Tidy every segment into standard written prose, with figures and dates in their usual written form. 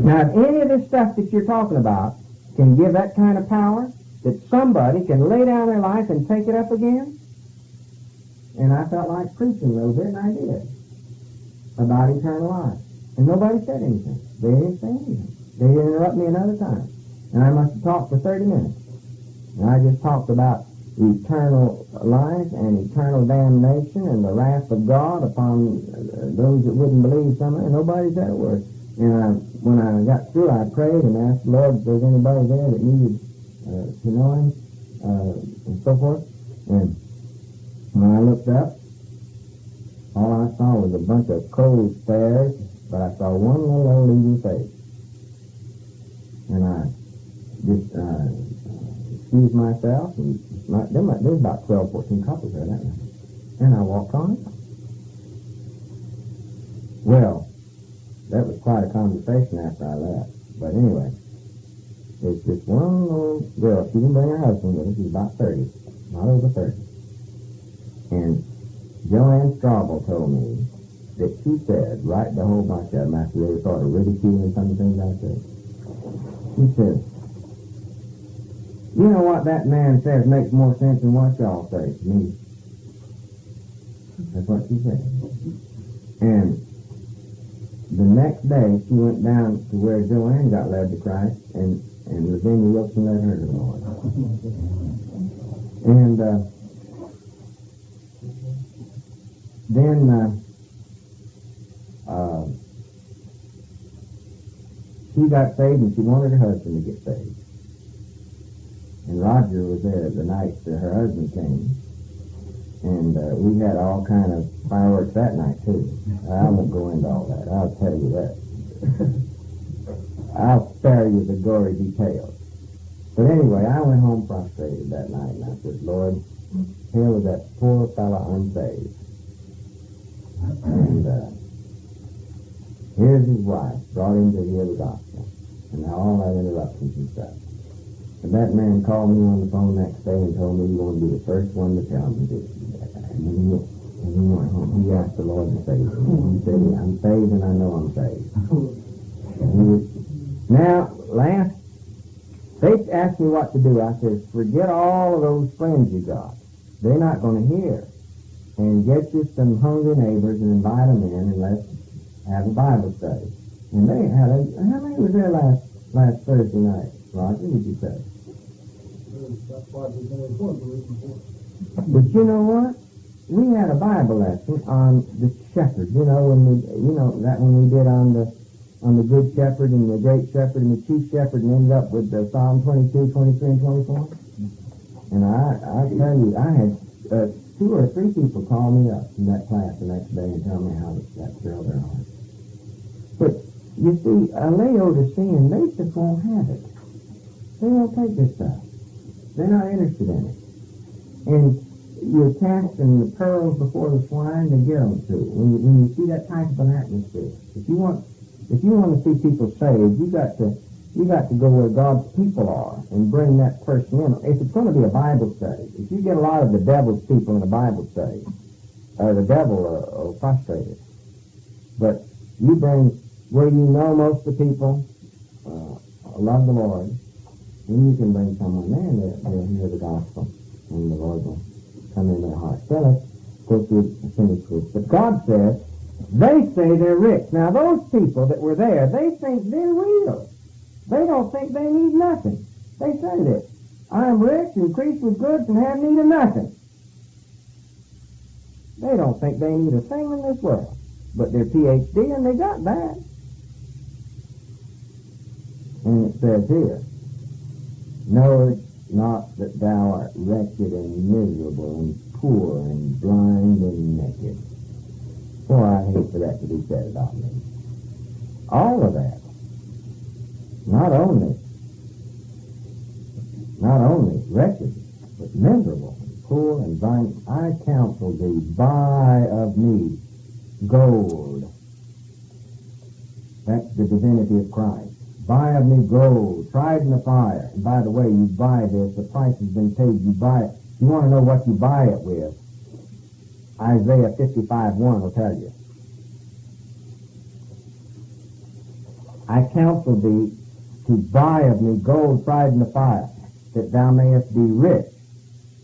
Now, if any of this stuff that you're talking about can give that kind of power, that somebody can lay down their life and take it up again, and I felt like preaching a little bit, and I did, about eternal life. And nobody said anything. They didn't say anything. They didn't interrupt me another time. And I must have talked for 30 minutes. And I just talked about eternal life and eternal damnation and the wrath of God upon those that wouldn't believe something, and nobody said a word. And when I got through, I prayed and asked the Lord if there was anybody there that needed to know Him, and so forth. And when I looked up, all I saw was a bunch of cold stares, but I saw one little old lady's face. And I just excused myself, and there was about 12, 14 couples there that night. And I walked on. Well, that was quite a conversation after I left. But anyway, it's this one little girl. She didn't bring her husband with her. She's about 30, not over 30. And Joanne Strobel told me that she said, right the whole bunch of them after they were sort of ridiculing some things I said, she said, you know what that man says makes more sense than what y'all say to me. That's what she said. And the next day, she went down to where Joanne got led to Christ, and Virginia Wilson led her to the Lord. And then she got saved, and she wanted her husband to get saved. And Roger was there the night that her husband came. And we had all kind of fireworks that night, too. I won't go into all that. I'll tell you that. I'll spare you the gory details. But anyway, I went home prostrated that night, and I said, Lord, here was that poor fellow unsaved. And here's his wife, brought him to hear the gospel. And now all that interruptions and stuff. And that man called me on the phone next day and told me he wanted to be the first one to tell me this. And then he went home. He asked the Lord to save him. He said, I'm saved and I know I'm saved. Now, they asked me what to do. I said, forget all of those friends you got. They're not going to hear. And get you some hungry neighbors and invite them in and let's have a Bible study. And they had how many was there last Thursday night? Roger, did you say? But you know what? We had a Bible lesson on the shepherd. When we did on the good shepherd and the great shepherd and the chief shepherd, and ended up with Psalm 22, 23, and 24. And I tell you, I had 2 or 3 people call me up from that class the next day and tell me how that thrilled their heart. But you see, a Laodicean, they just won't have it. They won't take this stuff. They're not interested in it. And you're casting the pearls before the swine to get them to. When you see that type of an atmosphere, if you want to see people saved, you got to go where God's people are and bring that person in. If it's going to be a Bible study, if you get a lot of the devil's people in a Bible study, the devil will frustrate it. But you bring where you know most of the people love the Lord. And you can bring someone there and they'll hear the gospel, and the Lord will come in their heart. So let's go through and finish this. But God says, they say they're rich. Now those people that were there, they think they're real. They don't think they need nothing. They say this, I am rich, increased with goods, and have need of nothing. They don't think they need a thing in this world. But they're PhD, and they got that. And it says here, know it not that thou art wretched and miserable and poor and blind and naked. Boy, I hate for that to be said about me. All of that. Not only wretched, but miserable and poor and blind. I counsel thee, buy of me gold. That's the divinity of Christ. Buy of me gold, tried in the fire. And by the way, you buy this, the price has been paid, you buy it. You want to know what you buy it with? Isaiah 55:1 will tell you. I counsel thee to buy of me gold tried in the fire, that thou mayest be rich,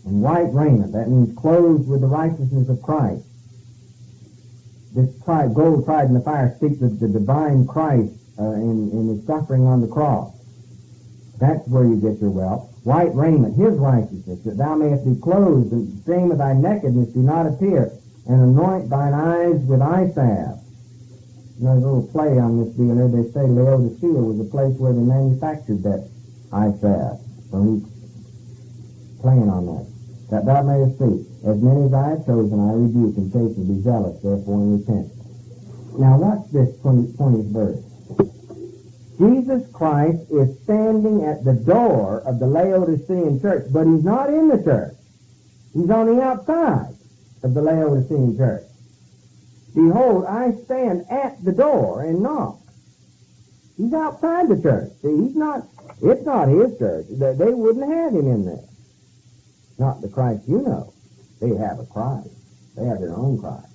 and white raiment, that means clothed with the righteousness of Christ. This gold tried in the fire speaks of the divine Christ in his suffering on the cross. That's where you get your wealth. White raiment, his righteousness, that thou mayest be clothed, and the shame of thy nakedness do not appear, and anoint thine eyes with eye salve. There's a little play on this deal here. They say Laodicea was a place where they manufactured that eye salve. So he's playing on that. That thou mayest see, as many as I have chosen, I rebuke and chasten, be zealous, therefore, and repent. Now watch this 20th verse. Jesus Christ is standing at the door of the Laodicean church, but he's not in the church. He's on the outside of the Laodicean church. Behold, I stand at the door and knock. He's outside the church. See, it's not his church. They wouldn't have him in there. Not the Christ you know. They have a Christ. They have their own Christ.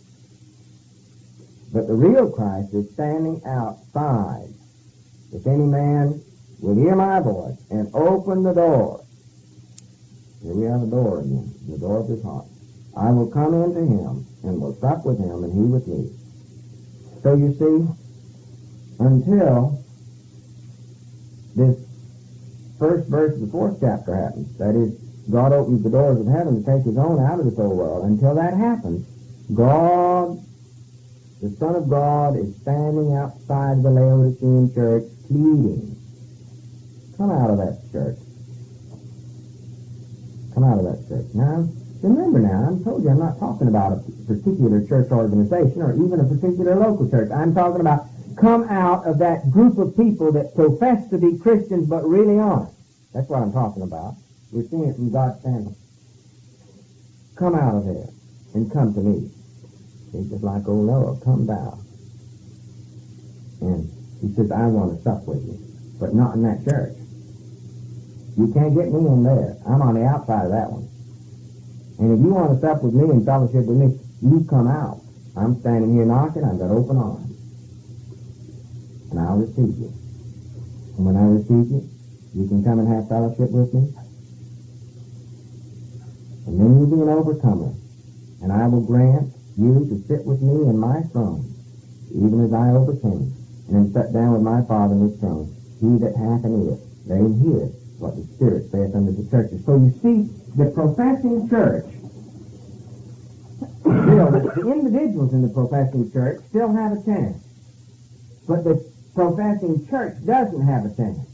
But the real Christ is standing outside. If any man will hear my voice and open the door, here we have a door again, the door of his heart. I will come into him and will sup with him and he with me. So you see, until this first verse of the 4th chapter happens, that is, God opens the doors of heaven to take his own out of this old world. Until that happens, God, the Son of God, is standing outside the Laodicean church pleading. Come out of that church. Come out of that church. Now, remember now, I told you I'm not talking about a particular church organization or even a particular local church. I'm talking about come out of that group of people that profess to be Christians but really aren't. That's what I'm talking about. We're seeing it from God's standpoint. Come out of there and come to me. It's just like old Noah, come thou. And he says, I want to sup with you, but not in that church. You can't get me in there. I'm on the outside of that one. And if you want to sup with me and fellowship with me, you come out. I'm standing here knocking, I've got open arms. And I'll receive you. And when I receive you, you can come and have fellowship with me. And then you'll be an overcomer. And I will grant you to sit with me in my throne, even as I overcame, and am set down with my Father in his throne. He that hath an ear, let him hear what the Spirit saith unto the churches. So you see, the professing church, still, the individuals in the professing church still have a chance. But the professing church doesn't have a chance.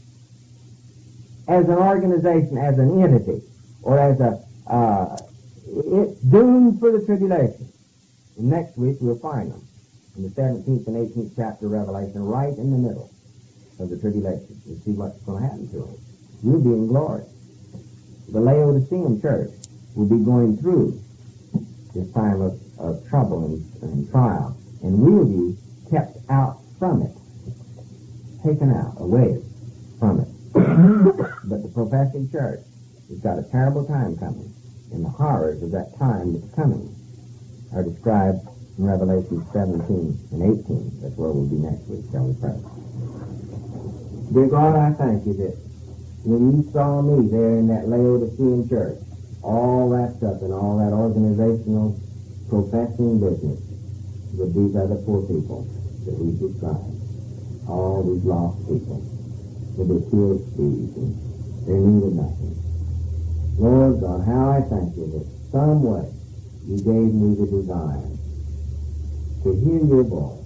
As an organization, as an entity, or as it's doomed for the tribulation. And next week we'll find them in the 17th and 18th chapter of Revelation, right in the middle of the tribulation. You'll see what's going to happen to them. You'll be in glory. The Laodicean church will be going through this time of trouble and trial, and we'll be kept out from it, taken out, away from it. But the professing church has got a terrible time coming, and the horrors of that time that's coming are described in Revelation 17 and 18. That's where we'll be next week, shall we pray. Dear God, I thank you that when you saw me there in that Laodicean church, all wrapped up in all that organizational professing business with these other poor people that we described, all these lost people with their PhDs and their need of nothing. Lord God, how I thank you that some way you gave me the desire to hear your voice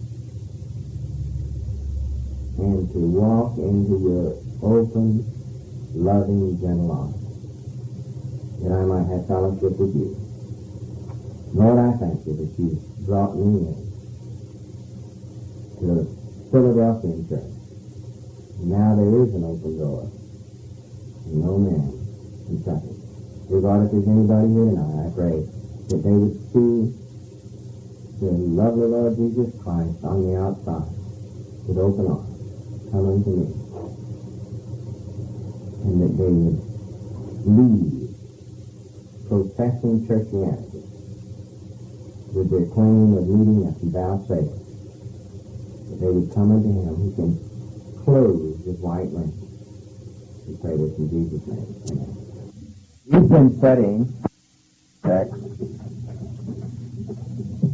and to walk into your open, loving, gentle arms, that I might have fellowship with you. Lord, I thank you that you brought me in to the Philadelphian church. And now there is an open door, and no man can shut it. Dear God, if there's anybody here tonight, I pray that they would see the lovely Lord Jesus Christ on the outside with open arms, come unto me, and that they would leave professing churchianity with their claim of needing nothing, thou sayest, that they would come unto him who can clothed with white linen. We pray this in Jesus' name. Amen. We've been studying text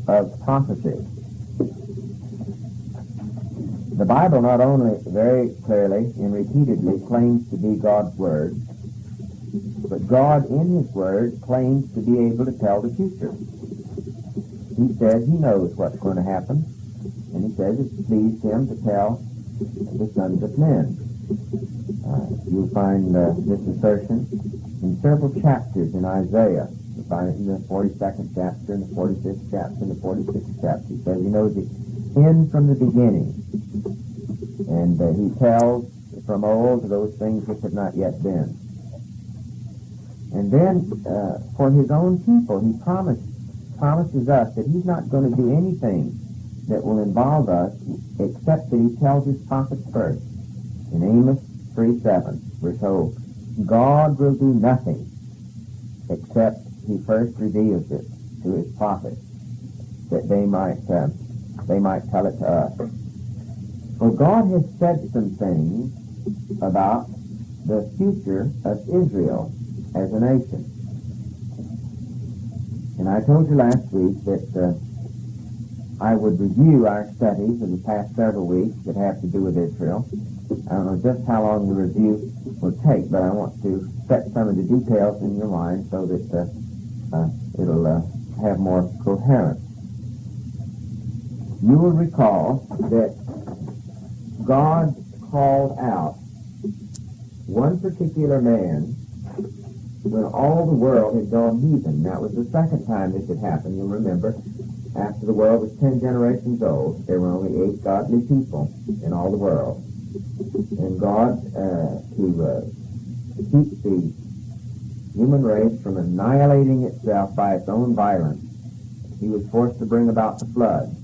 of prophecy. The Bible not only very clearly and repeatedly claims to be God's Word, but God in His Word claims to be able to tell the future. He says He knows what's going to happen, and He says it's pleased Him to tell the sons of men. You'll find this assertion in several chapters in Isaiah. You'll find it in the 42nd chapter, and the 45th chapter, and the 46th chapter. He says He knows the end from the beginning, and He tells from old those things which have not yet been. And then, for His own people, He promises us that He's not going to do anything that will involve us except that He tells His prophets first. In Amos 3:7, we're told, God will do nothing except He first reveals it to His prophets, that they might tell it to us. For God has said some things about the future of Israel as a nation. And I told you last week that I would review our studies of the past several weeks that have to do with Israel. I don't know just how long the review will take, but I want to set some of the details in your mind so that it'll have more coherence. You will recall that God called out one particular man when all the world had gone heathen. That was the second time this had happened. You'll remember, after the world was 10 generations old, there were only 8 godly people in all the world. And God, to keep the human race from annihilating itself by its own violence, He was forced to bring about the flood.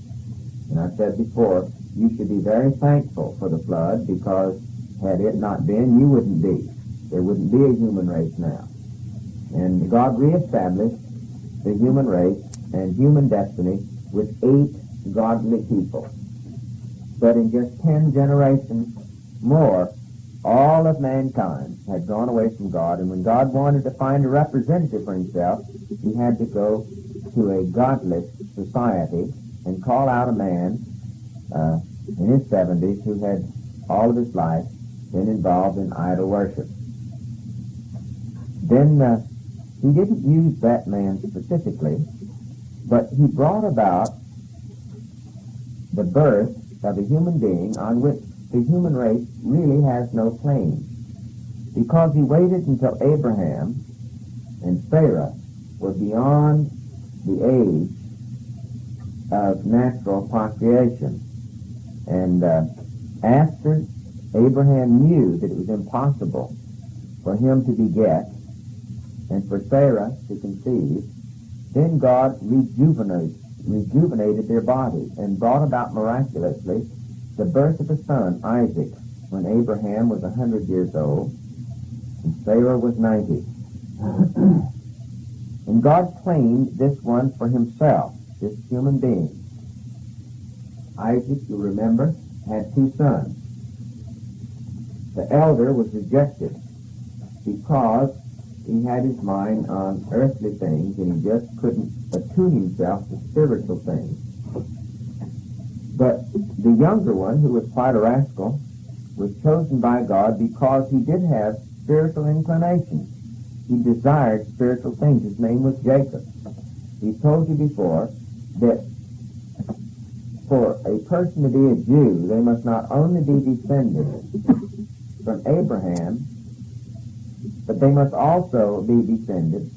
And I said before, you should be very thankful for the flood, because had it not been, you wouldn't be. There wouldn't be a human race now. And God reestablished the human race and human destiny with 8 godly people. But in just 10 generations more, all of mankind had gone away from God, and when God wanted to find a representative for Himself, He had to go to a godless society and call out a man in his 70s who had all of his life been involved in idol worship. Then He didn't use that man specifically, but He brought about the birth of a human being on which the human race really has no claim, because He waited until Abraham and Sarah were beyond the age of natural procreation. And after Abraham knew that it was impossible for him to beget and for Sarah to conceive, then God rejuvenated their bodies and brought about miraculously the birth of a son, Isaac, when Abraham was 100 years old and Sarah was 90. And God claimed this one for Himself, this human being. Isaac, you remember, had 2 sons. The elder was rejected because he had his mind on earthly things and he just couldn't attune himself to spiritual things. But the younger one, who was quite a rascal, was chosen by God because he did have spiritual inclinations. He desired spiritual things. His name was Jacob. He told you before that for a person to be a Jew, they must not only be descended from Abraham, but they must also be descended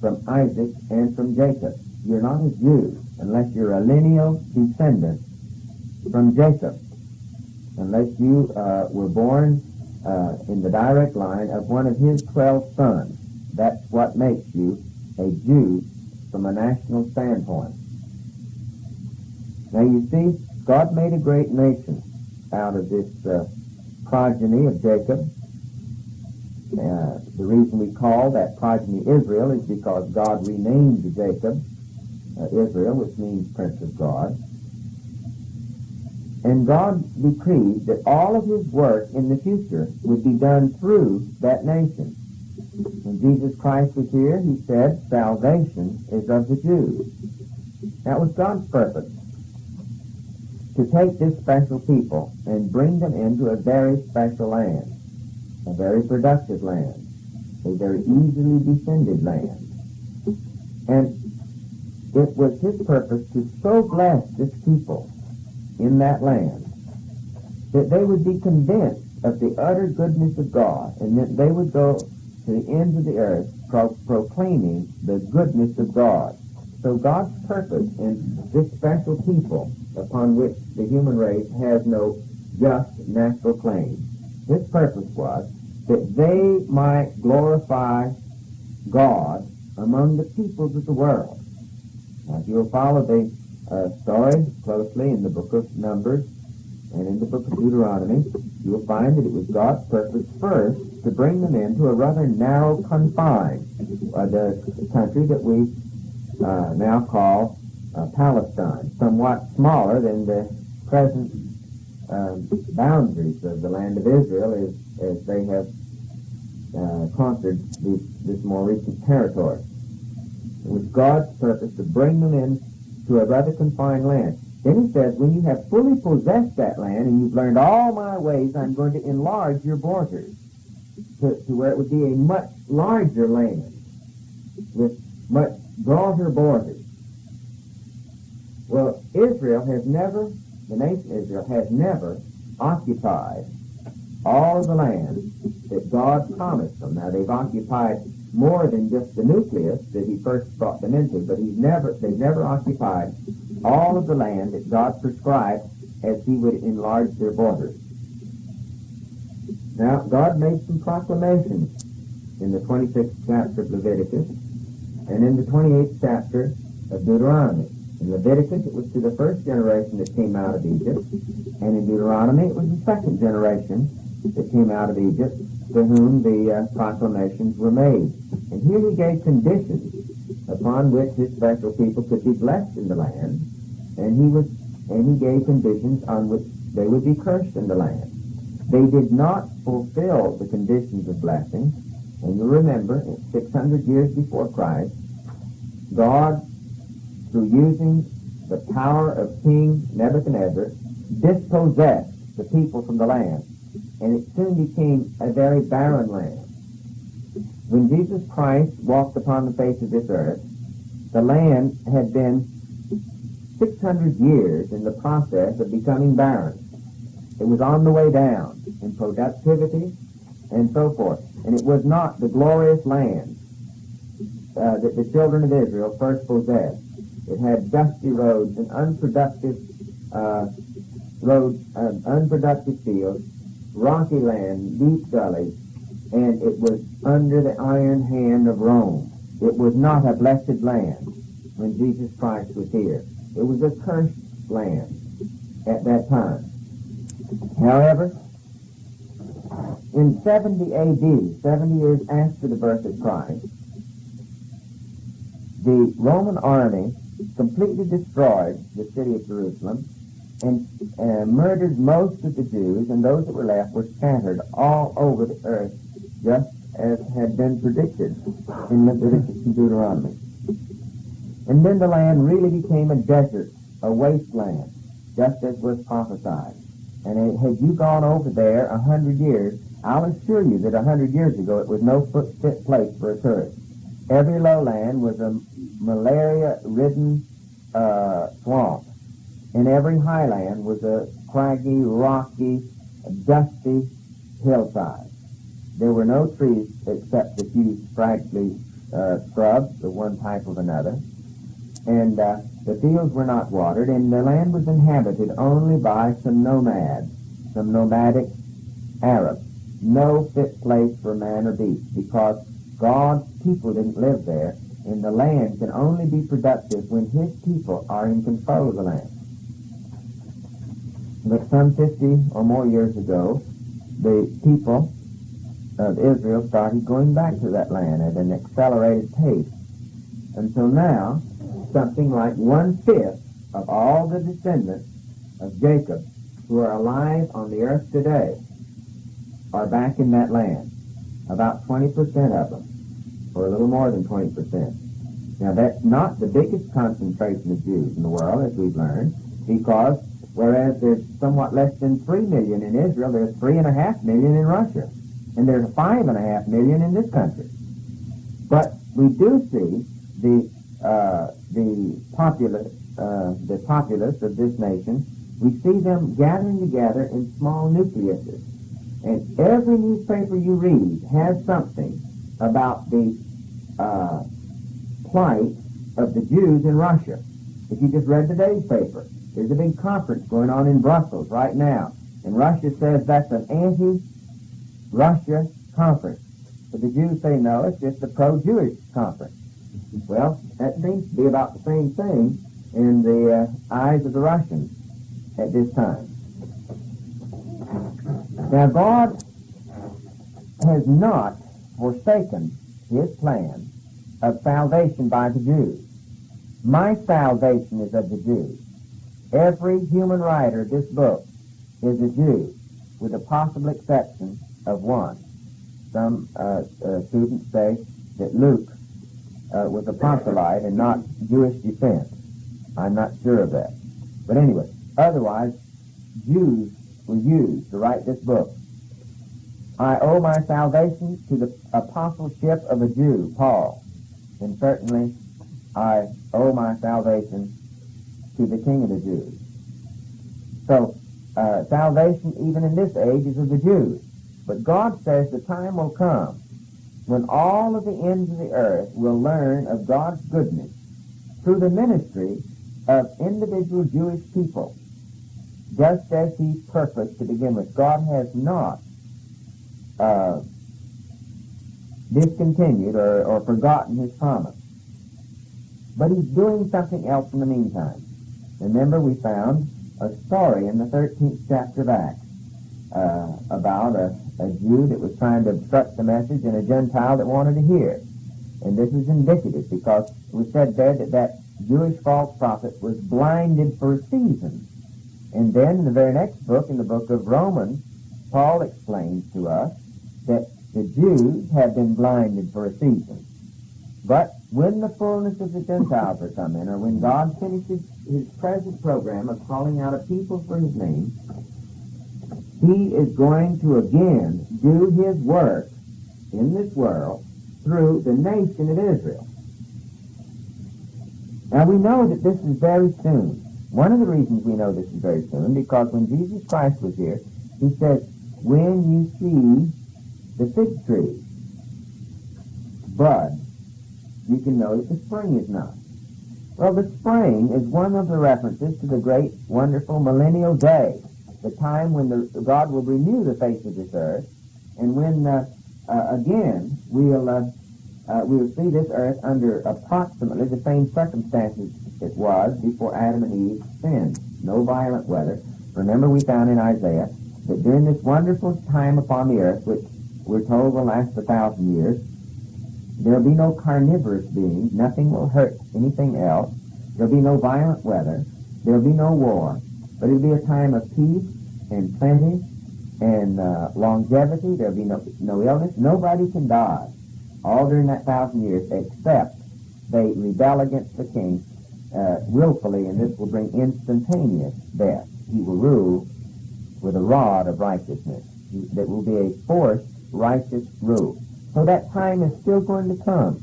from Isaac and from Jacob. You're not a Jew unless you're a lineal descendant from Jacob, unless you were born in the direct line of one of his 12 sons. That's what makes you a Jew from a national standpoint. Now you see, God made a great nation out of this progeny of Jacob. The reason we call that progeny Israel is because God renamed Jacob Israel, which means Prince of God. And God decreed that all of his work in the future would be done through that nation. When Jesus Christ was here, he said, salvation is of the Jews. That was God's purpose, to take this special people and bring them into a very special land, a very productive land, a very easily defended land. And it was his purpose to so bless this people in that land that they would be convinced of the utter goodness of God, and that they would go to the ends of the earth proclaiming the goodness of God. So God's purpose in this special people upon which the human race has no just natural claim, his purpose was that they might glorify God among the peoples of the world. Now, if you'll follow the story closely in the book of Numbers and in the book of Deuteronomy, you'll find that it was God's purpose first to bring them into a rather narrow confine, the country that we now call Palestine, somewhat smaller than the present boundaries of the land of Israel as they have conquered this more recent territory. It was God's purpose to bring them in to a rather confined land. Then he says, when you have fully possessed that land and you've learned all my ways, I'm going to enlarge your borders to where it would be a much larger land with much broader borders. Well, the nation Israel has never occupied all of the land that God promised them. Now, they've occupied more than just the nucleus that he first brought them into, but they've never occupied all of the land that God prescribed as he would enlarge their borders. Now, God made some proclamations in the 26th chapter of Leviticus and in the 28th chapter of Deuteronomy. In Leviticus, it was to the first generation that came out of Egypt, and in Deuteronomy, it was the second generation that came out of Egypt to whom the proclamations were made. And here he gave conditions upon which his special people could be blessed in the land, and he gave conditions on which they would be cursed in the land. They did not fulfill the conditions of blessing, and you remember, 600 years before Christ, God, through using the power of King Nebuchadnezzar, dispossessed the people from the land, and it soon became a very barren land. When Jesus Christ walked upon the face of this earth, the land had been 600 years in the process of becoming barren. It was on the way down in productivity and so forth, and it was not the glorious land that the children of Israel first possessed. It had dusty roads and unproductive fields, rocky land, deep gullies, and it was under the iron hand of Rome. It was not a blessed land when Jesus Christ was here. It was a cursed land at that time. However, in 70 A.D., 70 years after the birth of Christ, the Roman army completely destroyed the city of Jerusalem and murdered most of the Jews, and those that were left were scattered all over the earth, just as had been predicted in Leviticus and Deuteronomy. And then the land really became a desert, a wasteland, just as was prophesied. And had you gone over there 100 years, I'll assure you that 100 years ago it was no fit place for a tourist. Every lowland was a malaria-ridden swamp, and every highland was a craggy, rocky, dusty hillside. There were no trees except a few scraggly shrubs of one type or another, and the fields were not watered, and the land was inhabited only by some nomads, some nomadic Arabs. No fit place for man or beast, because God's people didn't live there, and the land can only be productive when his people are in control of the land. But some 50 or more years ago, the people of Israel started going back to that land at an accelerated pace. Until now, something like 1/5 of all the descendants of Jacob who are alive on the earth today are back in that land. About 20% of them, or a little more than 20%. Now, that's not the biggest concentration of Jews in the world, as we've learned, because whereas there's somewhat less than 3 million in Israel, there's 3.5 million in Russia, and there's 5.5 million in this country. But we do see the populace of this nation. We see them gathering together in small nucleuses, and every newspaper you read has something about the plight of the Jews in Russia. If you just read today's paper, there's a big conference going on in Brussels right now, and Russia says that's an anti-Russia conference. But the Jews say, no, it's just a pro-Jewish conference. Well, that seems to be about the same thing in the eyes of the Russians at this time. Now, God has not forsaken his plan of salvation by the Jews. My salvation is of the Jews. Every human writer of this book is a Jew, with the possible exception of one. Some students say that Luke was a proselyte and not Jewish descent. I'm not sure of that. But anyway, otherwise, Jews were used to write this book. I owe my salvation to the apostleship of a Jew, Paul. And certainly, I owe my salvation to the King of the Jews. So, salvation, even in this age, is of the Jews. But God says the time will come when all of the ends of the earth will learn of God's goodness through the ministry of individual Jewish people, just as he purposed to begin with. God has not discontinued or forgotten his promise. But he's doing something else in the meantime. Remember, we found a story in the 13th chapter of Acts about a Jew that was trying to obstruct the message and a Gentile that wanted to hear. And this is indicative because we said there that Jewish false prophet was blinded for a season. And then in the very next book, in the book of Romans, Paul explains to us that the Jews have been blinded for a season. But when the fullness of the Gentiles are come in, or when God finishes his present program of calling out a people for his name, he is going to again do his work in this world through the nation of Israel. Now we know that this is very soon. One of the reasons we know this is very soon, because when Jesus Christ was here, he said, when you see the fig tree bud, you can know that the spring is not. Well, the spring is one of the references to the great, wonderful millennial day, the time when God will renew the face of this earth, and when again we'll see this earth under approximately the same circumstances it was before Adam and Eve sinned. No violent weather. Remember, we found in Isaiah that during this wonderful time upon the earth, which we're told will last 1,000 years, there will be no carnivorous beings. Nothing will hurt anything else. There will be no violent weather. There will be no war. But it will be a time of peace and plenty and longevity. There will be no illness. Nobody can die all during that 1,000 years except they rebel against the king willfully, and this will bring instantaneous death. He will rule with a rod of righteousness. That will be a forced righteous rule. So that time is still going to come.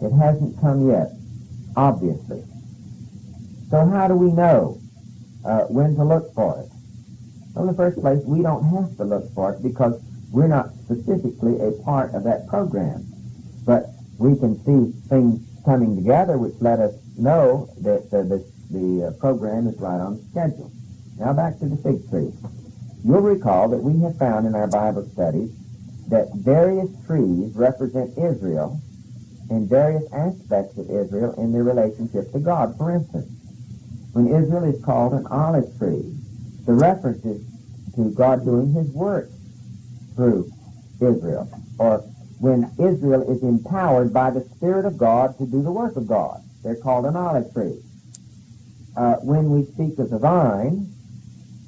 It hasn't come yet, obviously. So how do we know when to look for it? Well, in the first place, we don't have to look for it because we're not specifically a part of that program. But we can see things coming together which let us know that the program is right on schedule. Now back to the fig tree. You'll recall that we have found in our Bible studies that various trees represent Israel and various aspects of Israel in their relationship to God. For instance, when Israel is called an olive tree, the reference is to God doing his work through Israel. Or when Israel is empowered by the Spirit of God to do the work of God, they're called an olive tree. When we speak of the vine,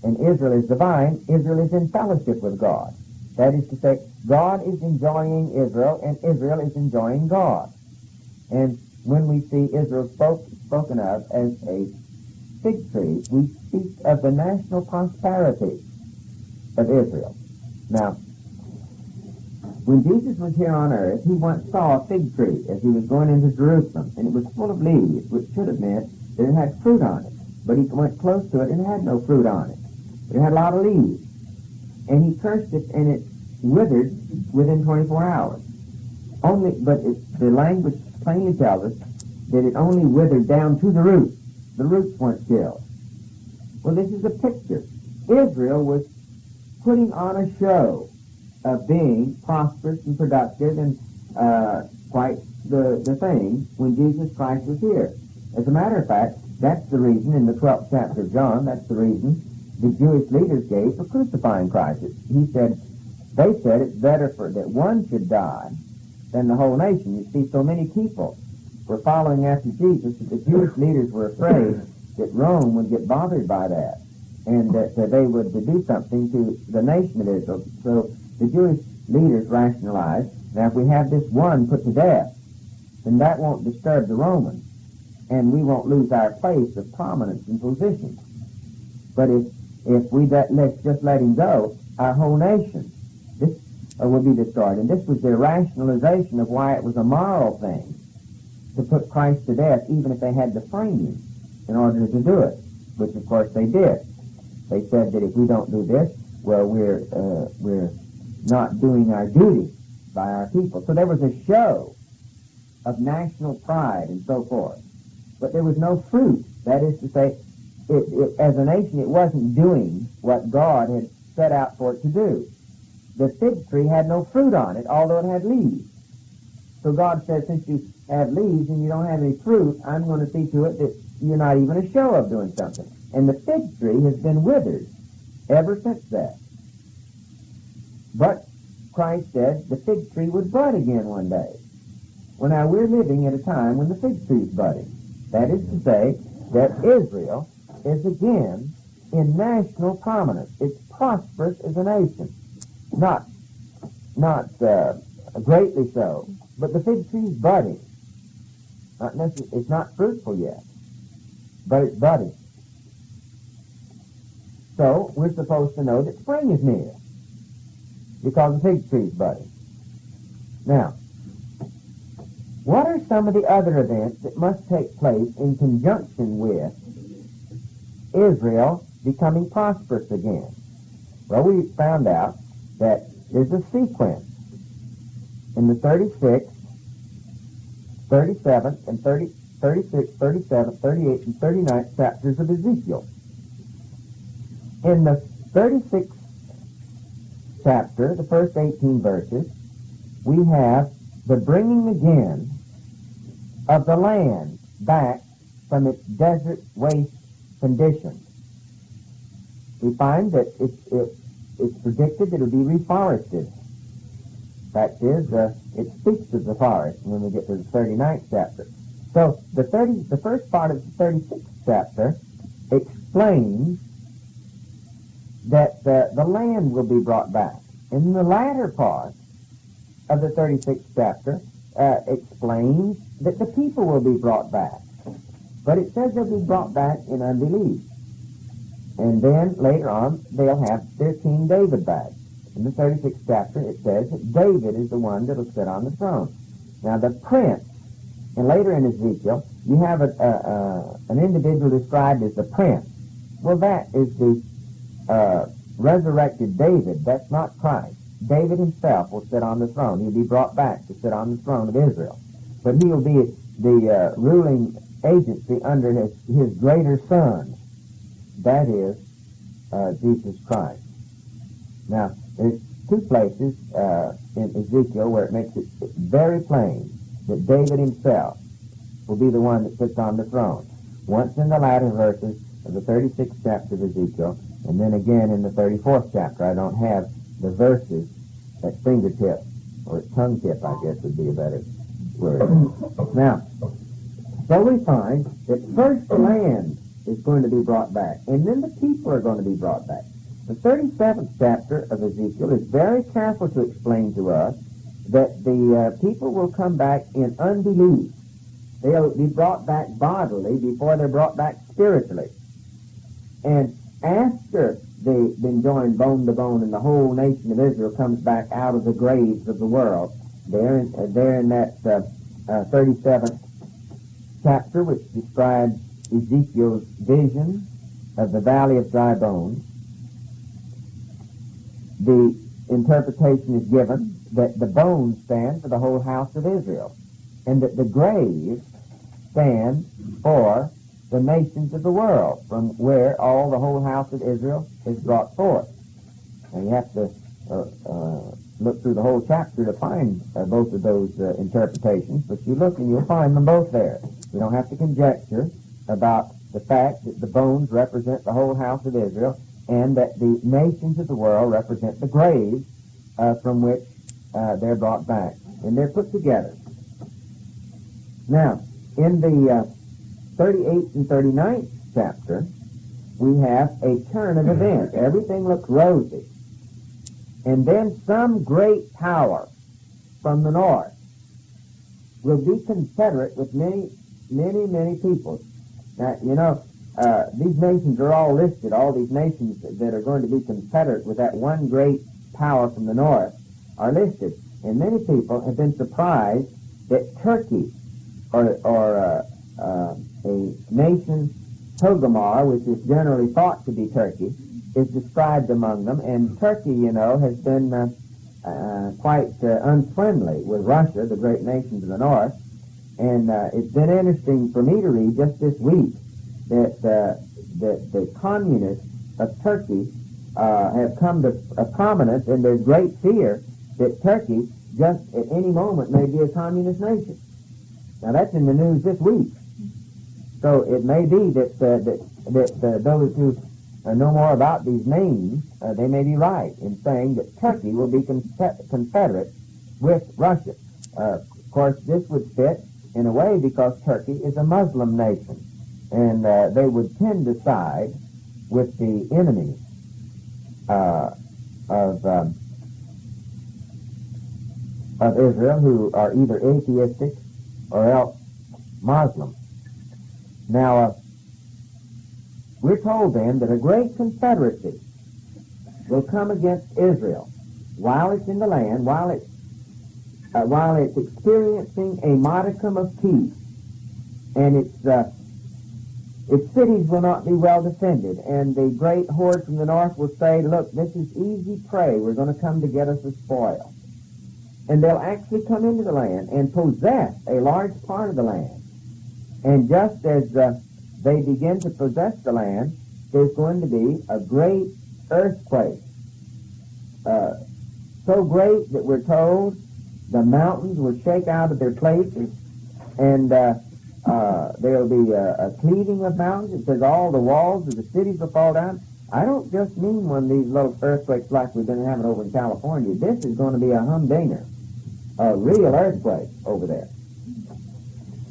and Israel is the vine, Israel is in fellowship with God. That is to say, God is enjoying Israel, and Israel is enjoying God. And when we see Israel spoken of as a fig tree, we speak of the national prosperity of Israel. Now, when Jesus was here on earth, he once saw a fig tree as he was going into Jerusalem, and it was full of leaves, which should have meant that it had fruit on it. But he went close to it and it had no fruit on it. But it had a lot of leaves. And he cursed it, and it withered within 24 hours. The language plainly tells us that it only withered down to the roots. The roots weren't killed. Well, this is a picture. Israel was putting on a show of being prosperous and productive and quite the thing when Jesus Christ was here. As a matter of fact, that's the reason in the 12th chapter of John, that's the reason the Jewish leaders gave for crucifying Christ. They said it's better that one should die than the whole nation. You see, so many people were following after Jesus that the Jewish leaders were afraid that Rome would get bothered by that and that they would do something to the nation of Israel. So the Jewish leaders rationalized, now if we have this one put to death, then that won't disturb the Romans, and we won't lose our place of prominence and position. But if we let's just let him go, our whole nation will be destroyed. And this was their rationalization of why it was a moral thing to put Christ to death, even if they had to frame him in order to do it, which of course they did. They said that if we don't do this, well, we're not doing our duty by our people. So there was a show of national pride and so forth. But there was no fruit. That is to say, as a nation, it wasn't doing what God had set out for it to do. The fig tree had no fruit on it, although it had leaves. So God said, since you have leaves and you don't have any fruit, I'm going to see to it that you're not even a show of doing something. And the fig tree has been withered ever since that. But Christ said the fig tree would bud again one day. Well, now we're living at a time when the fig tree is budding. That is to say that Israel is again in national prominence. It's prosperous as a nation. Not greatly so, but the fig tree is budding. It's not fruitful yet, but it's budding. So we're supposed to know that spring is near because the fig tree is budding. Now, what are some of the other events that must take place in conjunction with Israel becoming prosperous again? Well, we found out that there's a sequence in the 36th, 37th, and 36th, 37th, 38th, and 39th chapters of Ezekiel. In the 36th chapter, the first 18 verses, we have the bringing again of the land back from its desert waste condition. We find that it's predicted that it will be reforested. Fact is, it speaks of the forest when we get to the 39th chapter. So the first part of the 36th chapter explains that the land will be brought back. And the latter part of the 36th chapter explains that the people will be brought back. But it says they'll be brought back in unbelief. And then later on, they'll have their King David back. In the 36th chapter, it says that David is the one that will sit on the throne. Now, the prince, and later in Ezekiel, you have an individual described as the prince. Well, that is the resurrected David. That's not Christ. David himself will sit on the throne. He'll be brought back to sit on the throne of Israel. But he'll be the ruling agency under his greater son. That is Jesus Christ. Now, there's two places in Ezekiel where it makes it very plain that David himself will be the one that sits on the throne. Once in the latter verses of the 36th chapter of Ezekiel, and then again in the 34th chapter. I don't have the verses at fingertip, or at tongue tip, I guess would be a better word. Now, so we find that first the land is going to be brought back. And then the people are going to be brought back. The 37th chapter of Ezekiel is very careful to explain to us that the people will come back in unbelief. They'll be brought back bodily before they're brought back spiritually. And after they've been joined bone to bone and the whole nation of Israel comes back out of the graves of the world, there in that 37th chapter, which describes Ezekiel's vision of the valley of dry bones, the interpretation is given that the bones stand for the whole house of Israel, and that the graves stand for the nations of the world, from where all the whole house of Israel is brought forth. And you have to look through the whole chapter to find both of those interpretations, but you look and you'll find them both there. You don't have to conjecture about the fact that the bones represent the whole house of Israel, and that the nations of the world represent the graves from which they're brought back. And they're put together. Now, in the 38th and 39th chapter, we have a turn of events. Everything looks rosy. And then some great power from the north will be confederate with many, many, many peoples. Now, you know, these nations are all listed, all these nations that are going to be confederate with that one great power from the north are listed. And many people have been surprised that Turkey, or a nation, Togarmah, which is generally thought to be Turkey, is described among them. And Turkey, you know, has been quite unfriendly with Russia, the great nation to the north. And it's been interesting for me to read just this week that the communists of Turkey have come to prominence, and there's great fear that Turkey just at any moment may be a communist nation. Now that's in the news this week. So it may be that those who know more about these names, they may be right in saying that Turkey will be confederate with Russia. Of course, this would fit in a way because Turkey is a Muslim nation, and they would tend to side with the enemies of Israel, who are either atheistic or else Muslim. Now, we're told then that a great confederacy will come against Israel while it's in the land, while it's experiencing a modicum of peace, and its cities will not be well defended, and the great horde from the north will say, look, this is easy prey, we're going to come to get us a spoil. And they'll actually come into the land and possess a large part of the land. And just as they begin to possess the land, there's going to be a great earthquake. So great that we're told the mountains will shake out of their places, and there'll be a cleaving of mountains. It says all the walls of the cities will fall down. I don't just mean one of these little earthquakes like we've been having over in California. This is going to be a humdinger, a real earthquake over there.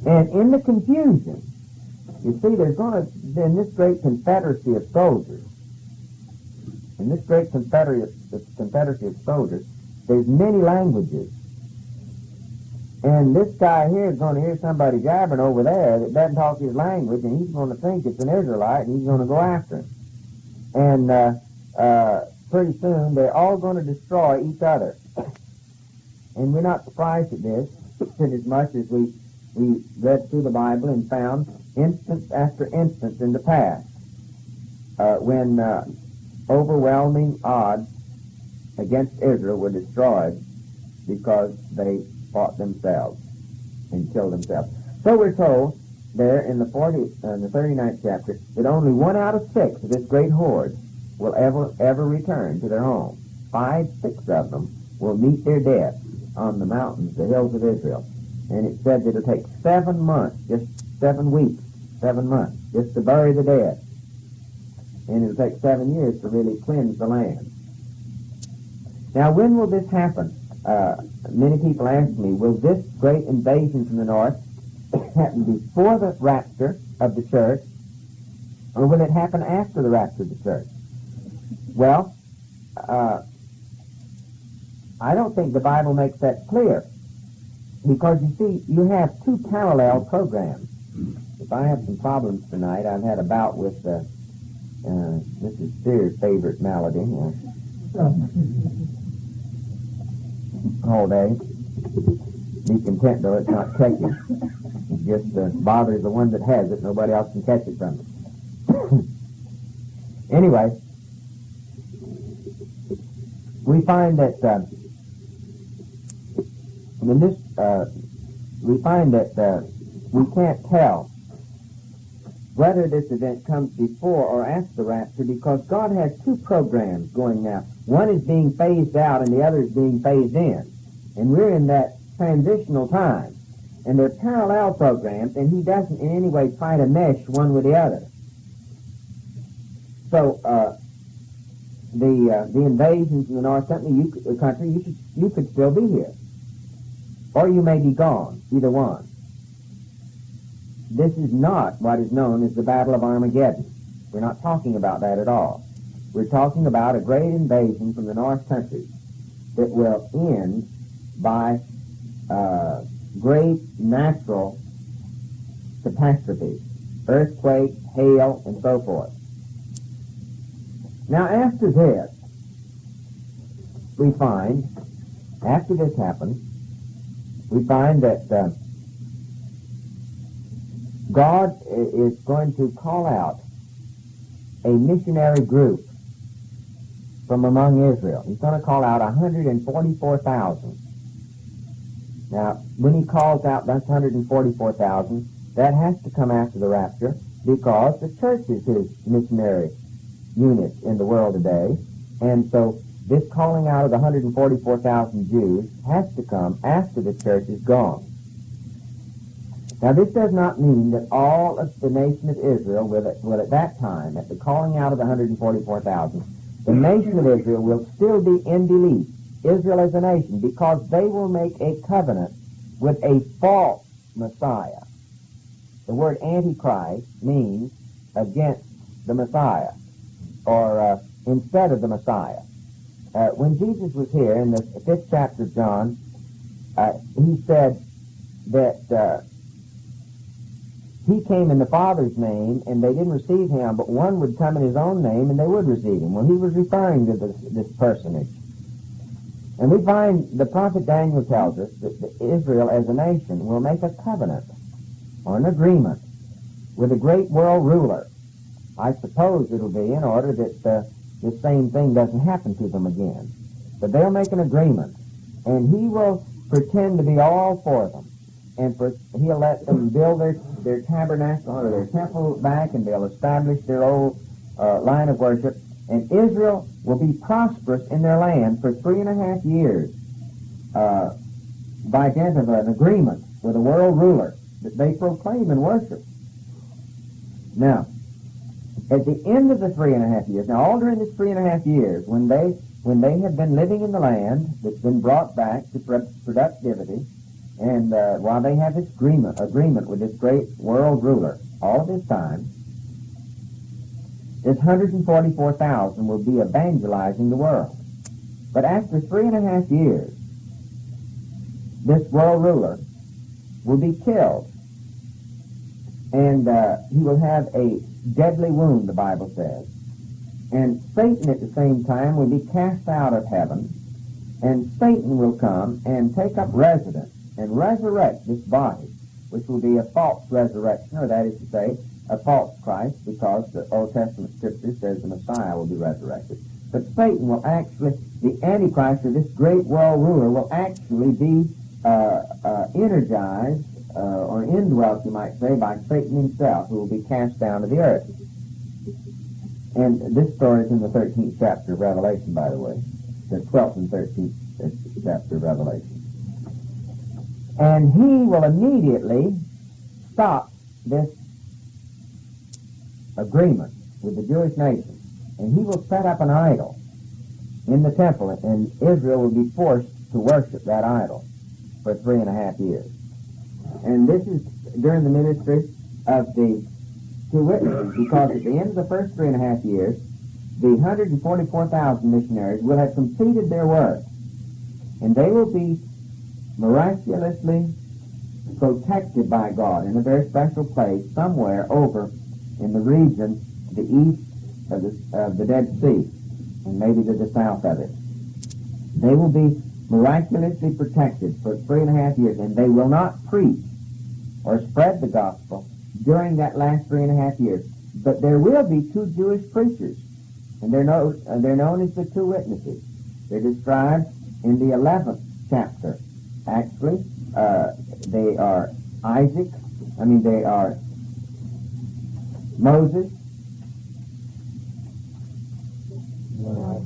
And in the confusion, you see, there's going to be in this great confederacy of soldiers. In this great confederacy of soldiers, there's many languages. And this guy here is going to hear somebody jabbering over there that doesn't talk his language, and he's going to think it's an Israelite, and he's going to go after him. And pretty soon, they're all going to destroy each other. And we're not surprised at this, inasmuch as we read through the Bible and found instance after instance in the past when overwhelming odds against Israel were destroyed because they fought themselves and killed themselves. So we're told there in the 39th chapter that only 1 out of 6 of this great horde will ever return to their home. 5, 6 of them will meet their death on the mountains, the hills of Israel. And it said that it'll take 7 months, just 7 weeks, 7 months, just to bury the dead. And it'll take 7 years to really cleanse the land. Now, when will this happen? Many people ask me, will this great invasion from the north happen before the rapture of the church, Or will it happen after the rapture of the church? Well, I don't think the Bible makes that clear. Because, you see, you have two parallel programs. If I have some problems tonight, I've had a bout with Mrs. Spears' favorite malady. All day. Be content, though, it's not catching. It just bothers the one that has it. Nobody else can catch it from it. Anyway, we find that we can't tell whether this event comes before or after the rapture, because God has two programs going now. One is being phased out and the other is being phased in. And we're in that transitional time. And they're parallel programs, and he doesn't in any way try to mesh one with the other. So, the invasions in the North country, you could still be here. Or you may be gone, either one. This is not what is known as the Battle of Armageddon. We're not talking about that at all. We're talking about a great invasion from the North country that will end by great natural catastrophes, earthquake, hail, and so forth. Now, after this, we find, after this happens, we find that God is going to call out a missionary group from among Israel. He's going to call out 144,000. Now, when he calls out that's 144,000, that has to come after the rapture, because the church is his missionary unit in the world today. And so this calling out of the 144,000 Jews has to come after the church is gone. Now, this does not mean that all of the nation of Israel will at that time, at the calling out of the 144,000, the nation of Israel will still be in belief, Israel as a nation, because they will make a covenant with a false Messiah. The word Antichrist means against the Messiah, or instead of the Messiah. When Jesus was here in the 5th chapter of John, he said that he came in the Father's name, and they didn't receive him, but one would come in his own name, and they would receive him. Well, he was referring to this personage. And we find the prophet Daniel tells us that Israel as a nation will make a covenant or an agreement with a great world ruler. I suppose it'll be in order that the same thing doesn't happen to them again. But they'll make an agreement, and he will pretend to be all for them. And he'll let them build their tabernacle or their temple back, and they'll establish their old line of worship. And Israel will be prosperous in their land for 3.5 years by dint of an agreement with a world ruler that they proclaim and worship. Now, at the end of the 3.5 years, now all during this 3.5 years, when they have been living in the land that's been brought back to productivity, and while they have this agreement with this great world ruler, all of this time, this 144,000 will be evangelizing the world. But after 3.5 years, this world ruler will be killed. And he will have a deadly wound, the Bible says. And Satan at the same time will be cast out of heaven. And Satan will come and take up residence and resurrect this body, which will be a false resurrection, or that is to say, a false Christ, because the Old Testament Scripture says the Messiah will be resurrected. But Satan will actually, the Antichrist, or this great world ruler, will actually be energized, or indwelt, you might say, by Satan himself, who will be cast down to the earth. And this story is in the 13th chapter of Revelation, by the way, the 12th and 13th chapter of Revelation. And he will immediately stop this agreement with the Jewish nation, and he will set up an idol in the temple, and Israel will be forced to worship that idol for 3.5 years. And this is during the ministry of the two witnesses, because at the end of the first 3.5 years, the 144,000 missionaries will have completed their work, and they will be miraculously protected by God in a very special place somewhere over in the region to the east of the Dead Sea, and maybe to the south of it. They will be miraculously protected for 3.5 years, and they will not preach or spread the gospel during that last 3.5 years. But there will be two Jewish preachers, and they're known as the two witnesses. They're described in the 11th chapter. Actually, they are Moses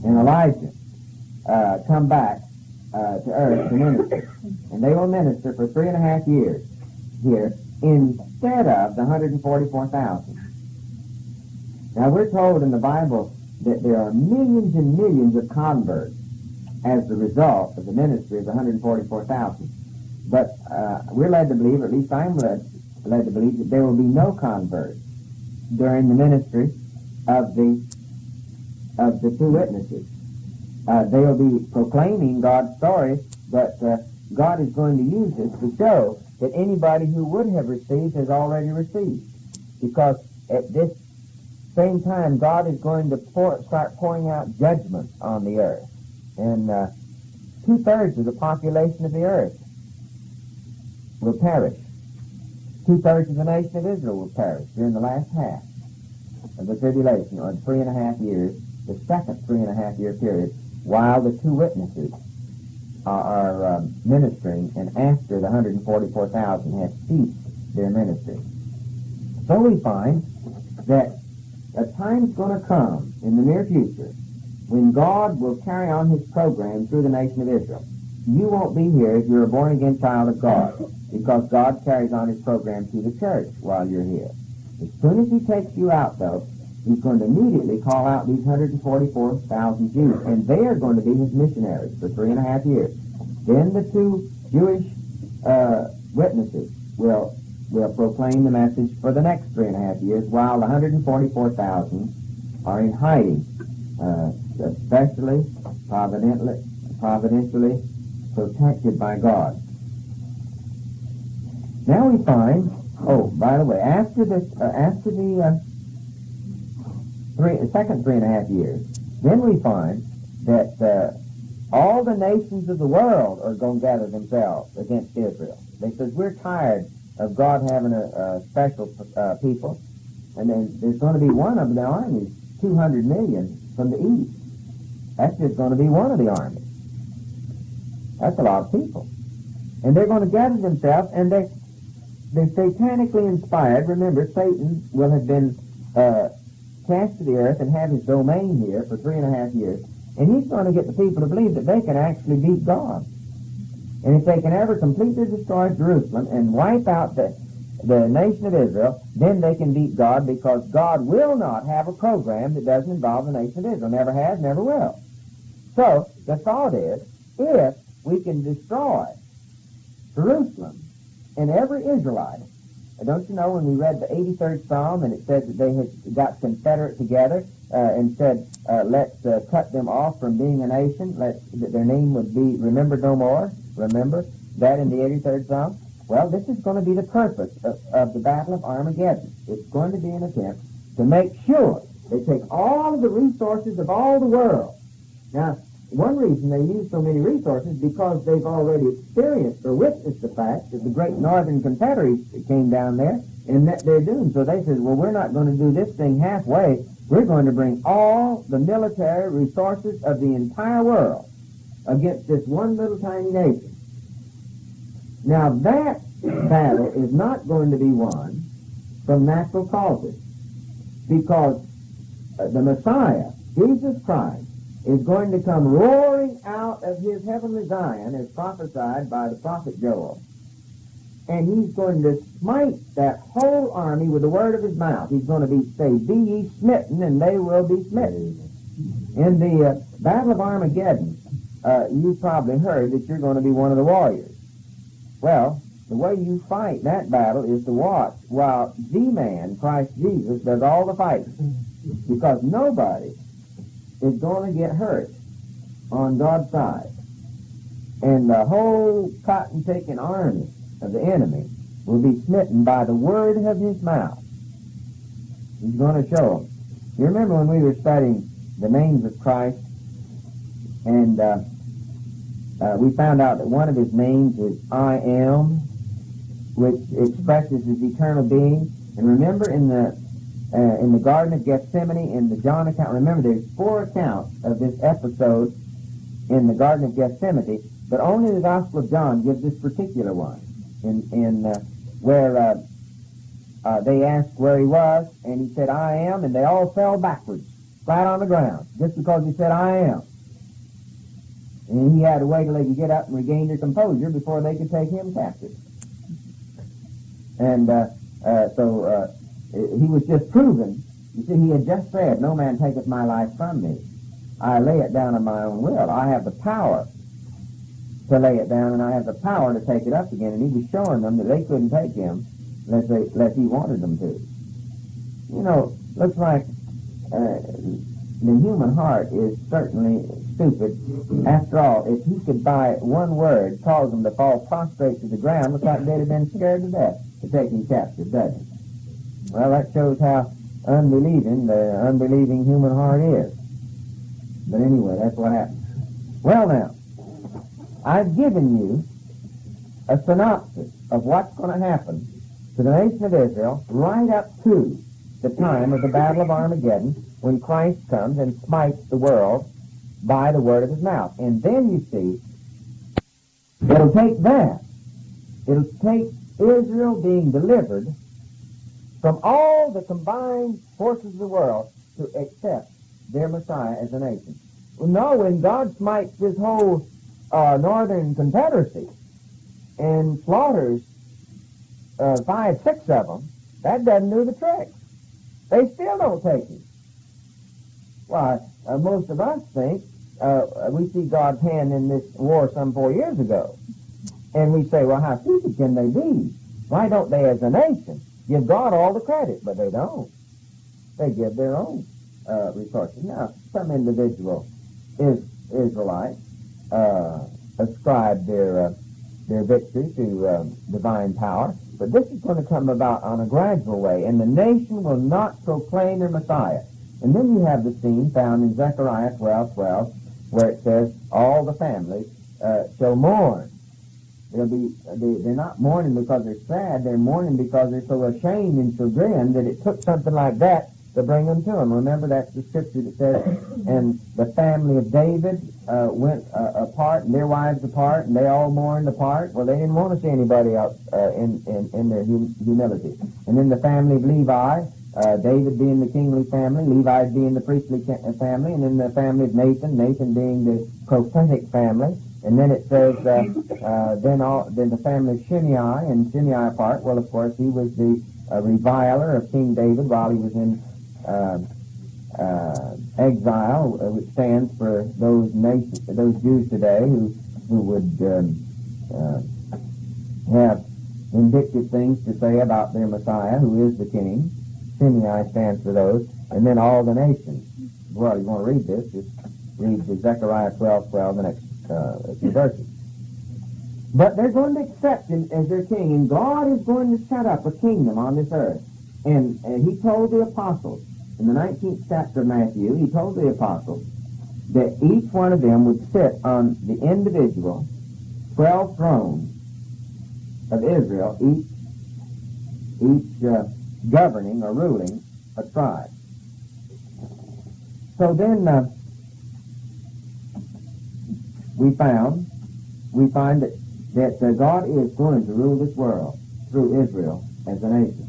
and Elijah come back to earth to minister. And they will minister for 3.5 years here instead of the 144,000. Now, we're told in the Bible that there are millions and millions of converts as the result of the ministry of the 144,000. But we're led to believe, or at least I'm led to believe, that there will be no converts during the ministry of the two witnesses. They will be proclaiming God's story, but God is going to use this to show that anybody who would have received has already received. Because at this same time, God is going to start pouring out judgment on the earth. And 2/3 of the population of the earth will perish. 2/3 of the nation of Israel will perish during the last half of the tribulation, or 3.5 years, the second 3.5 year period, while the two witnesses are ministering, and after the 144,000 have ceased their ministry. So we find that a time's going to come in the near future when God will carry on his program through the nation of Israel. You won't be here if you're a born-again child of God, because God carries on his program through the church while you're here. As soon as he takes you out, though, he's going to immediately call out these 144,000 Jews, and they are going to be his missionaries for 3.5 years. Then the two Jewish witnesses will proclaim the message for the next 3.5 years, while the 144,000 are in hiding, especially providentially protected by God. Now we find, by the way, after the second 3.5 years, then we find that all the nations of the world are going to gather themselves against Israel. They says, we're tired of God having a special people, and then there's going to be one of the armies, 200 million from the east. That's just going to be one of the armies. That's a lot of people. And they're going to gather themselves, and they're satanically inspired. Remember, Satan will have been cast to the earth and have his domain here for 3.5 years, and he's going to get the people to believe that they can actually beat God. And if they can ever completely destroy Jerusalem and wipe out the nation of Israel, then they can beat God, because God will not have a program that doesn't involve the nation of Israel. Never has, never will. So the thought is, if we can destroy Jerusalem and every Israelite, don't you know when we read the 83rd Psalm and it said that they had got confederate together and said, let's cut them off from being a nation, that their name would be remembered no more? Remember that in the 83rd Psalm? Well, this is going to be the purpose of the Battle of Armageddon. It's going to be an attempt to make sure they take all of the resources of all the world. Now, one reason they use so many resources is because they've already experienced or witnessed the fact that the great Northern Confederacy came down there and met their doom. So they said, well, we're not going to do this thing halfway. We're going to bring all the military resources of the entire world against this one little tiny nation. Now, that battle is not going to be won from natural causes, because the Messiah, Jesus Christ, is going to come roaring out of his heavenly Zion, as prophesied by the prophet Joel. And he's going to smite that whole army with the word of his mouth. He's going to say, be ye smitten, and they will be smitten. In the Battle of Armageddon, you probably heard that you're going to be one of the warriors. Well, the way you fight that battle is to watch while the man, Christ Jesus, does all the fighting. Because nobody is going to get hurt on God's side. And the whole cotton-picking army of the enemy will be smitten by the word of his mouth. He's going to show them. You remember when we were studying the names of Christ, and we found out that one of his names is I Am, which expresses his eternal being. And remember in the Garden of Gethsemane, in the John account, remember there's 4 accounts of this episode in the Garden of Gethsemane, but only the Gospel of John gives this particular one, where they asked where he was, and he said, I am, and they all fell backwards, flat on the ground, just because he said, I am. And he had to wait till they could get up and regain their composure before they could take him captive. And so he was just proven. You see, he had just said, no man taketh my life from me. I lay it down on my own will. I have the power to lay it down, and I have the power to take it up again. And he was showing them that they couldn't take him unless he wanted them to. You know, looks like the human heart is certainly stupid. After all, if he could by one word cause them to fall prostrate to the ground, looks like they'd have been scared to death to take him captive, doesn't it? Well, that shows how unbelieving the unbelieving human heart is. But anyway, that's what happened. Well now, I've given you a synopsis of what's going to happen to the nation of Israel right up to the time of the Battle of Armageddon, when Christ comes and smites the world by the word of his mouth. And then you see, it'll take that. It'll take Israel being delivered from all the combined forces of the world to accept their Messiah as a nation. Well, no, when God smites this whole northern confederacy and slaughters 5, 6 of them, that doesn't do the trick. They still don't take him. Why, most of us think we see God's hand in this war some 4 years ago. And we say, well, how stupid can they be? Why don't they, as a nation, give God all the credit? But they don't. They give their own resources. Now, some individual Israelites ascribe their victory to divine power, but this is going to come about on a gradual way, and the nation will not proclaim their Messiah. And then you have the scene found in Zechariah 12:12, where it says, all the families shall mourn. They're not mourning because they're sad, they're mourning because they're so ashamed and chagrined that it took something like that to bring them to him. Remember, that's the scripture that says, and the family of David went apart, and their wives apart, and they all mourned apart. Well, they didn't want to see anybody else in their humility. And then the family of Levi, David being the kingly family, Levi being the priestly family, and then the family of Nathan being the prophetic family. And then it says, then the family of Shimei, and Shimei apart. Well, of course, he was the reviler of King David while he was in exile, which stands for those Jews today who would have vindictive things to say about their Messiah, who is the King. Shimei stands for those, and then all the nations. Well, you want to read this, just read the Zechariah 12:12, the next few verses. But they're going to accept him as their king, and God is going to set up a kingdom on this earth. And he told the apostles, in the 19th chapter of Matthew, he told the apostles that each one of them would sit on the individual 12 thrones of Israel, each governing or ruling a tribe. So then we find that God is going to rule this world through Israel as a nation.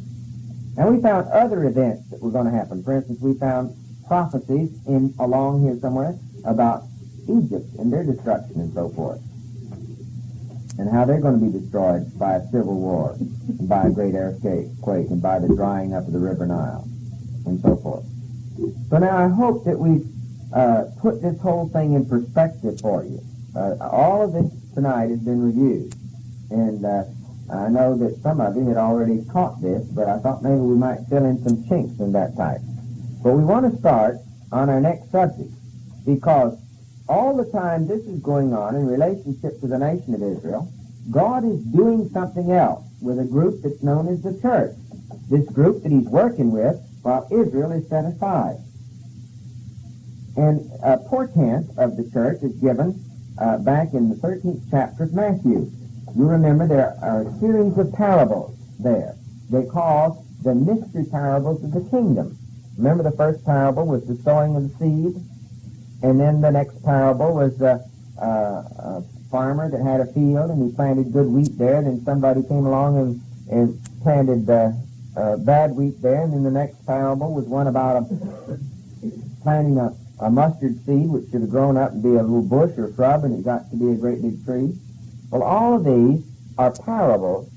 And we found other events that were going to happen. For instance, we found prophecies along here somewhere about Egypt and their destruction and so forth, and how they're going to be destroyed by a civil war, and by a great earthquake, and by the drying up of the river Nile, and so forth. So now I hope that we've put this whole thing in perspective for you. All of this tonight has been reviewed, and I know that some of you had already caught this, but I thought maybe we might fill in some chinks in that type. But we want to start on our next subject, because all the time this is going on in relationship to the nation of Israel, God is doing something else with a group that's known as the church. This group that he's working with while Israel is set aside. And a portent of the church is given back in the 13th chapter of Matthew. You remember there are a series of parables there. They call the mystery parables of the kingdom. Remember the first parable was the sowing of the seed, and then the next parable was a farmer that had a field and he planted good wheat there. Then somebody came along and planted bad wheat there. And then the next parable was one about planting a mustard seed, which should have grown up and be a little bush or shrub, and it got to be a great big tree. Well, all of these are parables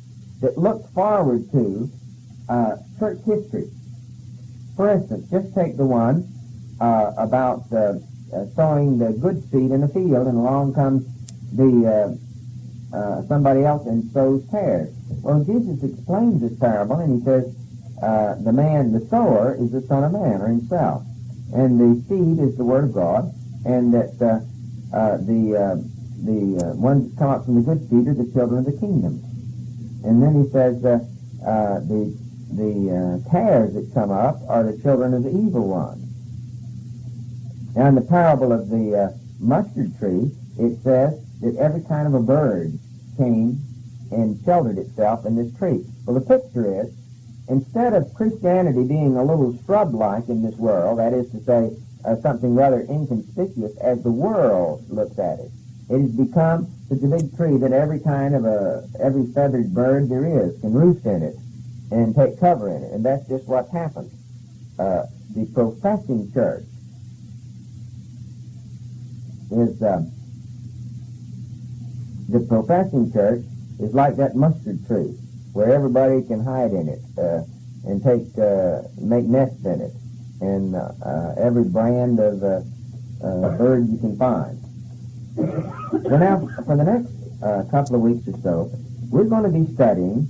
that look forward to church history. For instance, just take the one about sowing the good seed in the field, and along comes somebody else and sows tares. Well, Jesus explains this parable, and he says the sower is the Son of Man, or himself, and the seed is the Word of God, and that the ones that come out from the good seed are the children of the kingdom. And then he says the tares that come up are the children of the evil one. Now, in the parable of the mustard tree, it says that every kind of a bird came and sheltered itself in this tree. Well, the picture is, instead of Christianity being a little shrub-like in this world, that is to say, something rather inconspicuous as the world looks at it, it has become such a big tree that every kind of every feathered bird there is can roost in it and take cover in it. And that's just what happened. The professing church is like that mustard tree, where everybody can hide in it and make nests in it, and every brand of bird you can find. Well, now, for the next couple of weeks or so, we're going to be studying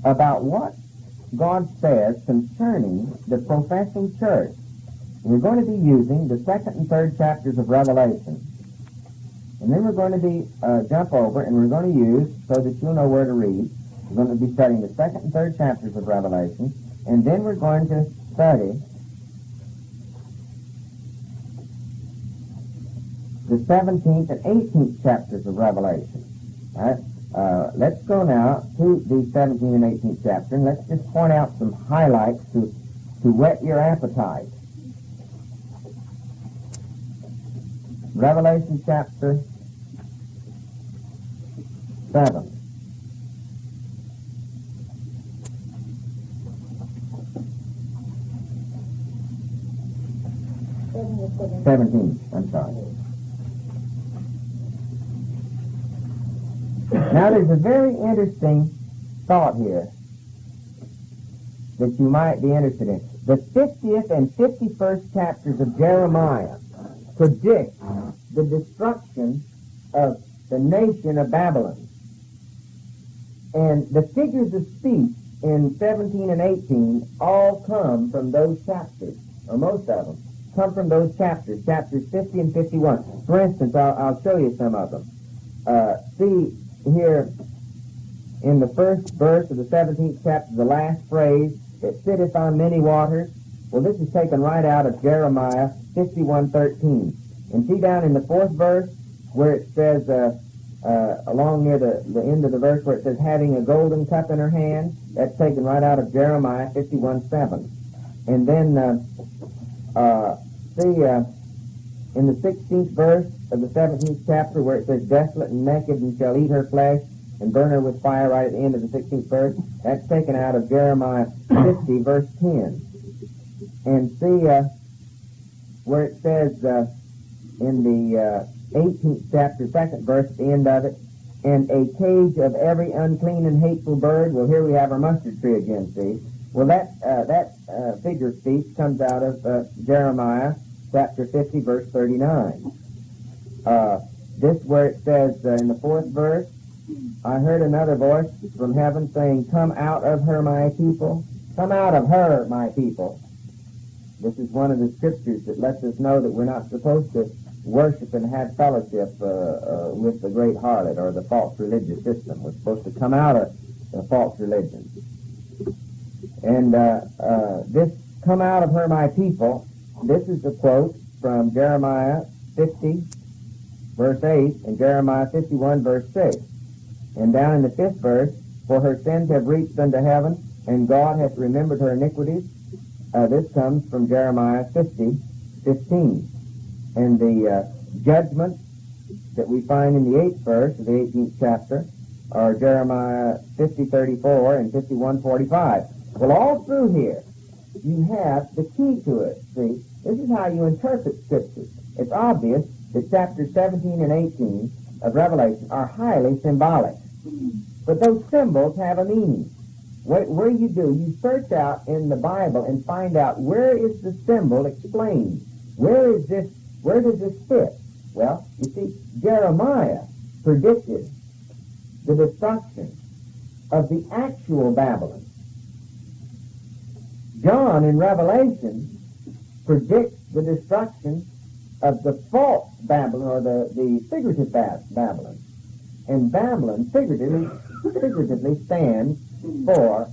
about what God says concerning the professing church. We're going to be using the 2nd and 3rd chapters of Revelation. And then we're going to be jump over, and we're going to use, so that you'll know where to read, we're going to be studying the 2nd and 3rd chapters of Revelation, and then we're going to study the 17th and 18th chapters of Revelation. All right? Let's go now to the 17th and 18th chapter, and let's just point out some highlights to whet your appetite. Revelation chapter 7. I'm sorry. Now, there's a very interesting thought here that you might be interested in. The 50th and 51st chapters of Jeremiah predict the destruction of the nation of Babylon. And the figures of speech in 17 and 18 all come from those chapters, or most of them come from those chapters 50 and 51. For instance, I'll show you some of them. See here in the first verse of the 17th chapter, the last phrase, "It sitteth on many waters." Well, this is taken right out of Jeremiah 51:13. And see down in the 4th verse where it says, along near the end of the verse where it says, "having a golden cup in her hand," that's taken right out of Jeremiah 51:7. And then see in the 16th verse of the 17th chapter where it says, "desolate and naked, and shall eat her flesh and burn her with fire," right at the end of the 16th verse. That's taken out of Jeremiah 50, verse 10. And see where it says in the 18th chapter, 2nd verse, at the end of it, "and a cage of every unclean and hateful bird." Well, here we have our mustard tree again, see? Well, that figure of speech comes out of Jeremiah chapter 50, verse 39. This where it says in the 4th verse, I heard another voice from heaven saying, "Come out of her, my people. Come out of her, my people." This is one of the scriptures that lets us know that we're not supposed to worship and have fellowship with the great harlot or the false religious system. We're supposed to come out of the false religion. And this "come out of her, my people," this is a quote from Jeremiah 50, verse 8, and Jeremiah 51, verse 6. And down in the 5th verse, "For her sins have reached unto heaven, and God hath remembered her iniquities." This comes from Jeremiah 50, 15. And the judgments that we find in the 8th verse of the 18th chapter are Jeremiah 50, 34 and 51, 45. Well, all through here, you have the key to it. See, this is how you interpret Scripture. It's obvious that chapters 17 and 18 of Revelation are highly symbolic. But those symbols have a meaning. Where you do, you search out in the Bible and find out where is the symbol explained. Where does this fit? Well, you see, Jeremiah predicted the destruction of the actual Babylon. John in Revelation predicts the destruction of the false Babylon, or the figurative Babylon. And Babylon figuratively stands for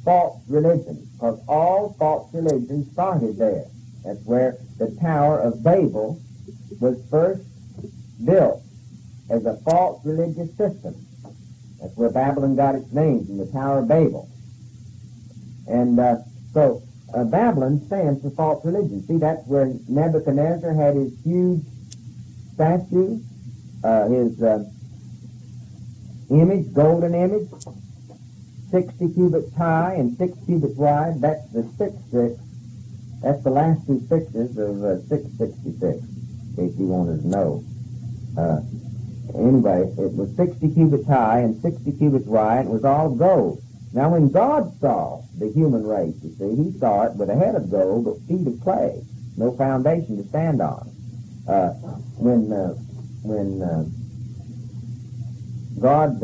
false religion, because all false religion started there. That's where the Tower of Babel was first built, as a false religious system. That's where Babylon got its name, from the Tower of Babel. And so Babylon stands for false religion. See, that's where Nebuchadnezzar had his huge statue, his image, golden image, 60 cubits high and 6 cubits wide. That's the 666. That's the last two sixes of 666, in case you wanted to know. Anyway, it was 60 cubits high and 60 cubits wide. It was all gold. Now, when God saw the human race, you see, he saw it with a head of gold, but feet of clay, no foundation to stand on. When God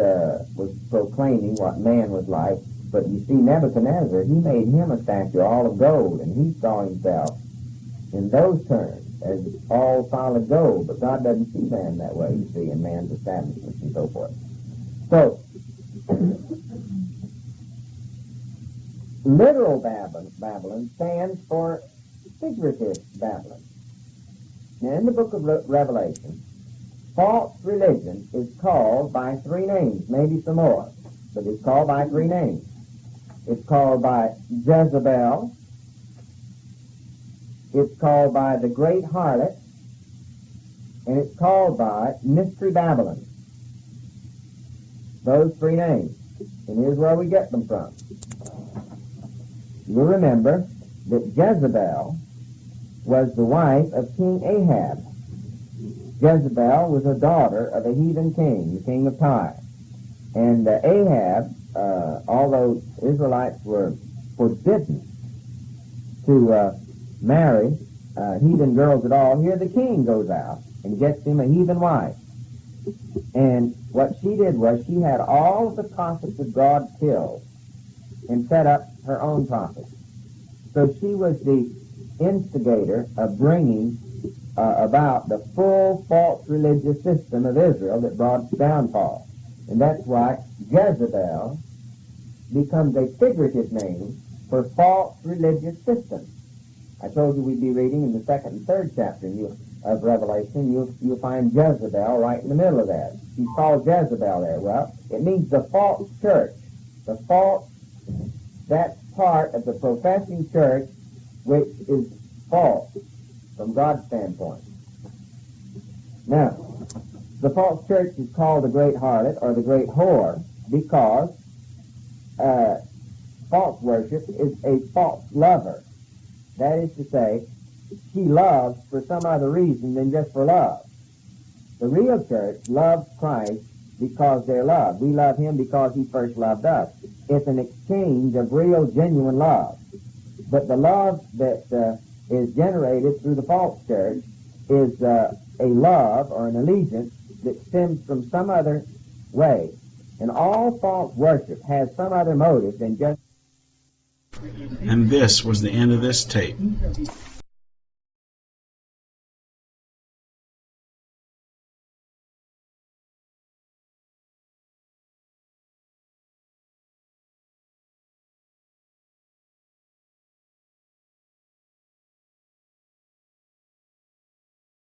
was proclaiming what man was like, but you see, Nebuchadnezzar, he made him a statue all of gold, and he saw himself in those terms as all solid gold, but God doesn't see man that way, you see, in man's establishments and so forth. So, literal Babylon stands for figurative Babylon. Now, in the book of Revelation, false religion is called by 3 names, maybe some more, but it's called by 3 names. It's called by Jezebel, it's called by the Great Harlot, and it's called by Mystery Babylon. Those 3 names. And here's where we get them from. You'll remember that Jezebel was the wife of King Ahab. Jezebel was a daughter of a heathen king, the king of Tyre. And Ahab, although Israelites were forbidden to marry heathen girls at all, here the king goes out and gets him a heathen wife. And what she did was she had all of the prophets of God killed and set up her own prophets. So she was the instigator of bringing about the full false religious system of Israel that brought its downfall. And that's why Jezebel becomes a figurative name for false religious system. I told you we'd be reading in the 2nd and 3rd chapter of Revelation. You'll find Jezebel right in the middle of that. She's called Jezebel there. Well, it means the false church. The false, that part of the professing church which is false from God's standpoint. Now, the false church is called the great harlot or the great whore because false worship is a false lover. That is to say, she loves for some other reason than just for love. The real church loves Christ because they're loved. We love him because he first loved us. It's an exchange of real, genuine love. But the love that is generated through the false church is a love or an allegiance that stems from some other way. And all false worship has some other motive than just... And this was the end of this tape.